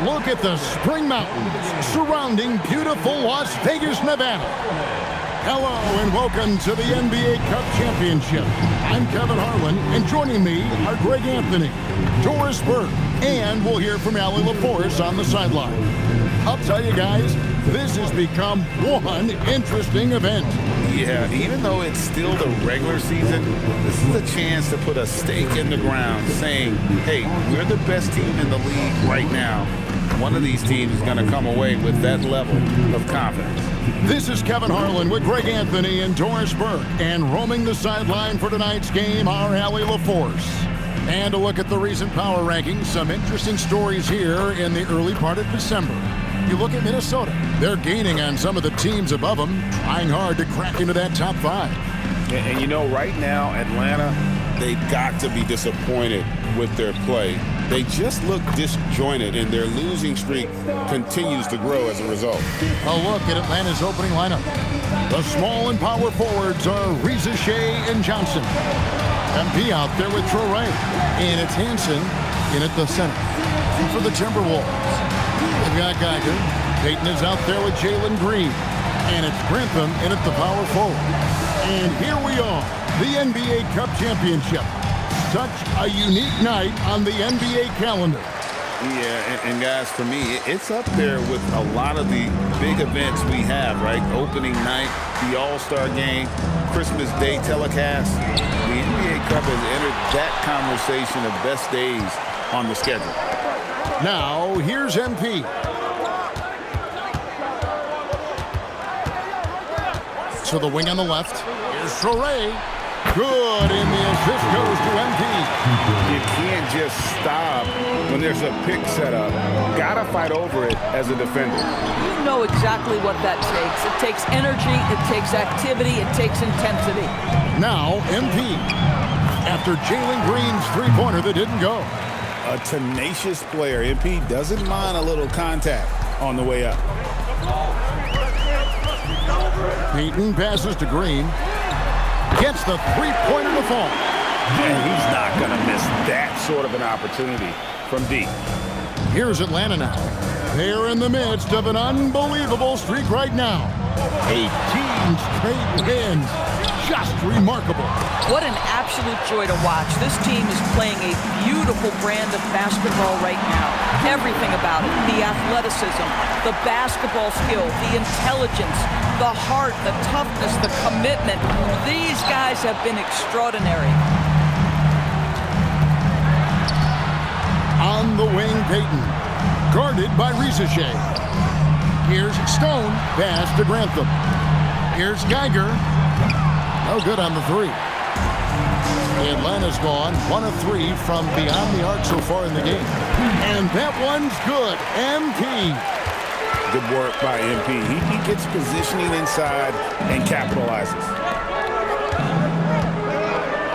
look at the spring mountains surrounding beautiful Las Vegas, Nevada. Hello and welcome to the NBA Cup Championship. I'm Kevin Harlan, and joining me are Greg Anthony, Doris Burke, and we'll hear from Allie LaForce on the sideline. I'll tell you guys, this has become one interesting event. Yeah, even though it's still the regular season, this is a chance to put a stake in the ground saying, hey, we're the best team in the league right now. One of these teams is going to come away with that level of confidence. This is Kevin Harlan with Greg Anthony and Doris Burke, and roaming the sideline for tonight's game are Allie LaForce. And a look at the recent power rankings, some interesting stories here in the early part of December. You look at Minnesota, they're gaining on some of the teams above them, trying hard to crack into that top five. And you know, right now, Atlanta, they've got to be disappointed with their play. They just look disjointed, and their losing streak continues to grow as a result. A look at Atlanta's opening lineup. The small and power forwards are Reza Shea and Johnson. MP out there with Traore, and it's Hansen in at the center. And for the Timberwolves, they've got Geiger. Payton is out there with Jalen Green. And it's Grantham in at the power forward. And here we are, the NBA Cup Championship. Such a unique night on the NBA calendar. Yeah, and guys, for me, it's up there with a lot of the big events we have, right? Opening night, the All-Star Game, Christmas Day telecast. The NBA Cup has entered that conversation of best days on the schedule. Now, here's MP. So the wing on the left. Here's Traore. Good, and the assist goes to MP. You can't just stop when there's a pick set up. Gotta fight over it as a defender. You know exactly what that takes. It takes energy, it takes activity, it takes intensity. Now, MP. After Jalen Green's three-pointer that didn't go. A tenacious player. MP doesn't mind a little contact on the way up. Payton passes to Green. Gets the three-pointer to fall. And he's not going to miss that sort of an opportunity from deep. Here's Atlanta now. They're in the midst of an unbelievable streak right now. 18 straight wins. Just remarkable. What an absolute joy to watch. This team is playing a beautiful brand of basketball right now. Everything about it. The athleticism, the basketball skill, the intelligence, the heart, the toughness, the commitment. These guys have been extraordinary. On the wing, Payton. Guarded by Reza Shea. Here's Stone. Pass to Grantham. Here's Geiger. No good on the three. Atlanta's gone 1 of 3 from beyond the arc so far in the game. And that one's good. MP. Good work by MP. He gets positioning inside and capitalizes.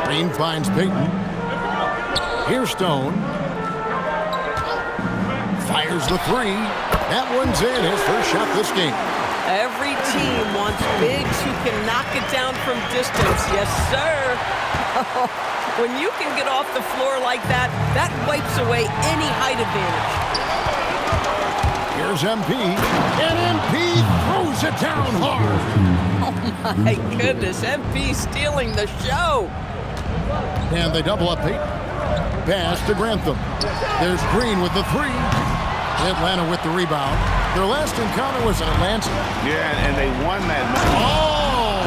Green finds Payton. Here's Stone. Fires the three. That one's in. His first shot this game. Every team wants bigs who can knock it down from distance. Yes, sir. When you can get off the floor like that, that wipes away any height advantage. Here's MP. And MP throws it down hard. Oh, my goodness. MP stealing the show. And they double up Payton. Pass to Grantham. There's Green with the three. Atlanta with the rebound. Their last encounter was in Atlanta. Yeah, and they won that match. Oh!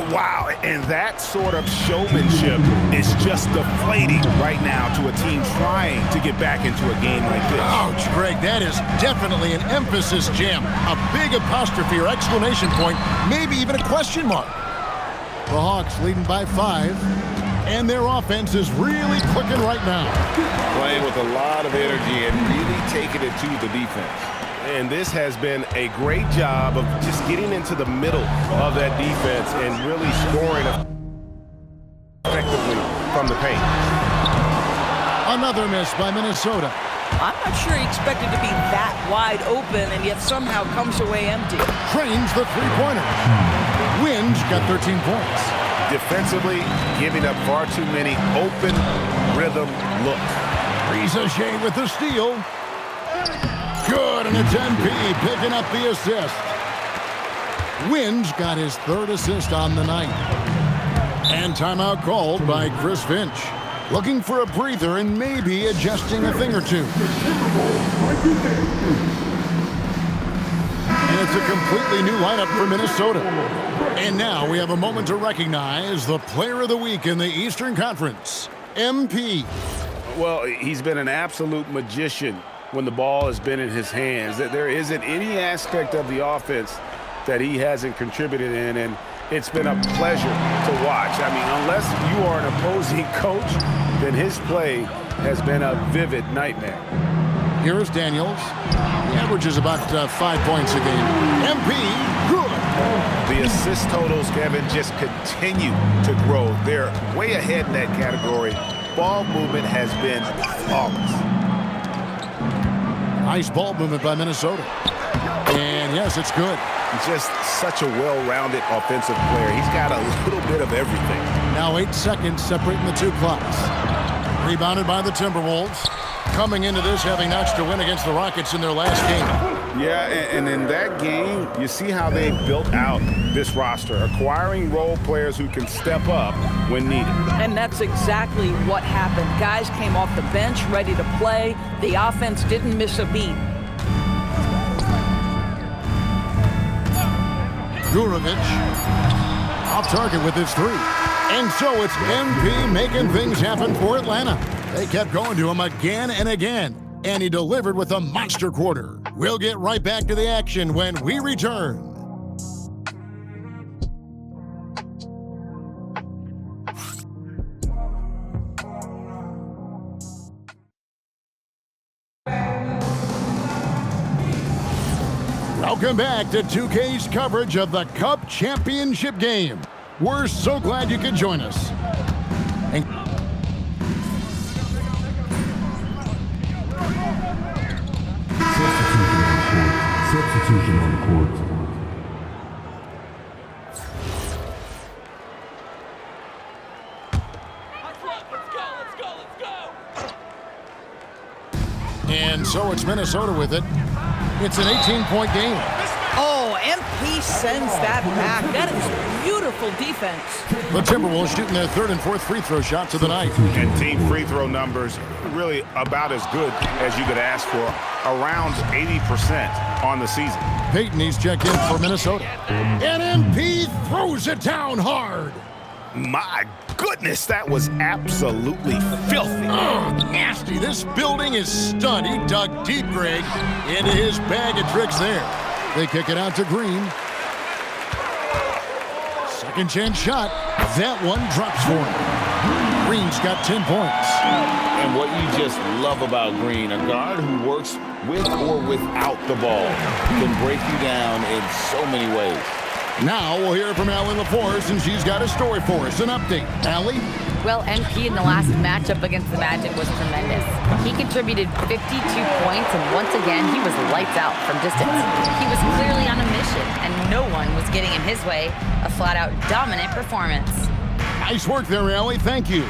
Wow, and that sort of showmanship is just deflating right now to a team trying to get back into a game like this. Ouch, Greg, that is definitely an emphasis jam. A big apostrophe or exclamation point, maybe even a question mark. The Hawks leading by 5. And their offense is really clicking right now. Playing with a lot of energy and really taking it to the defense. And this has been a great job of just getting into the middle of that defense and really scoring effectively from the paint. Another miss by Minnesota. I'm not sure he expected to be that wide open and yet somehow comes away empty. Trains the three-pointer. Winge got 13 points. Defensively, giving up far too many open rhythm looks. Rizachet with the steal. Good, and it's MP picking up the assist. Wynn's got his 3rd assist on the night. And timeout called by Chris Finch. Looking for a breather and maybe adjusting a thing or two. And it's a completely new lineup for Minnesota. And now we have a moment to recognize the Player of the Week in the Eastern Conference, MP. Well, he's been an absolute magician when the ball has been in his hands. There isn't any aspect of the offense that he hasn't contributed in, and it's been a pleasure to watch. I mean, unless you are an opposing coach, then his play has been a vivid nightmare. Here's Daniels. He averages about 5 points a game. MP, good. The assist totals, Kevin, just continue to grow. They're way ahead in that category. Ball movement has been flawless. Nice ball movement by Minnesota. And yes, it's good. Just such a well-rounded offensive player. He's got a little bit of everything. Now 8 seconds separating the two clocks. Rebounded by the Timberwolves. Coming into this having notched a win against the Rockets in their last game. Yeah, and in that game, you see how they built out this roster, acquiring role players who can step up when needed. And that's exactly what happened. Guys came off the bench ready to play. The offense didn't miss a beat. Gurovic off target with his 3. And so it's MP making things happen for Atlanta. They kept going to him again and again, and he delivered with a monster quarter. We'll get right back to the action when we return. Welcome back to 2K's coverage of the Cup Championship game. We're so glad you could join us. And Substitution on the court. And so it's Minnesota with it. It's an 18-point game. Oh, MP sends that back. That is beautiful defense. The Timberwolves shooting their 3rd and 4th free throw shots of the night. And team free throw numbers really about as good as you could ask for, around 80% on the season. Peyton, he's checked in for Minnesota. And MP throws it down hard. My goodness, that was absolutely filthy. Oh, nasty. This building is stunned. He dug deep, Greg, into his bag of tricks there. They kick it out to Green. Second chance shot. That one drops for him. Green's got 10 points. And what you just love about Green, a guard who works with or without the ball, can break you down in so many ways. Now we'll hear from Allie LaForce, and she's got a story for us. An update. Allie? Well, MP in the last matchup against the Magic was tremendous. He contributed 52 points, and once again, he was lights out from distance. He was clearly on a mission, and no one was getting in his way. A flat-out dominant performance. Nice work there, Allie. Thank you.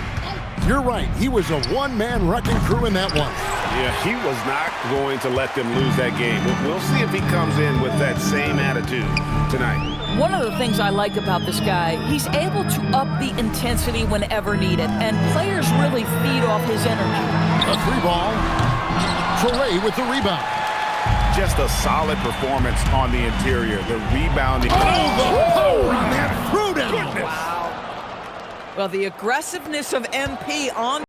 You're right. He was a one-man wrecking crew in that one. Yeah, he was not going to let them lose that game. We'll see if he comes in with that same attitude tonight. One of the things I like about this guy, he's able to up the intensity whenever needed, and players really feed off his energy. A 3-ball. Traore with the rebound. Just a solid performance on the interior. The rebounding. Oh, the power on that throw down. Wow. Well, the aggressiveness of MP on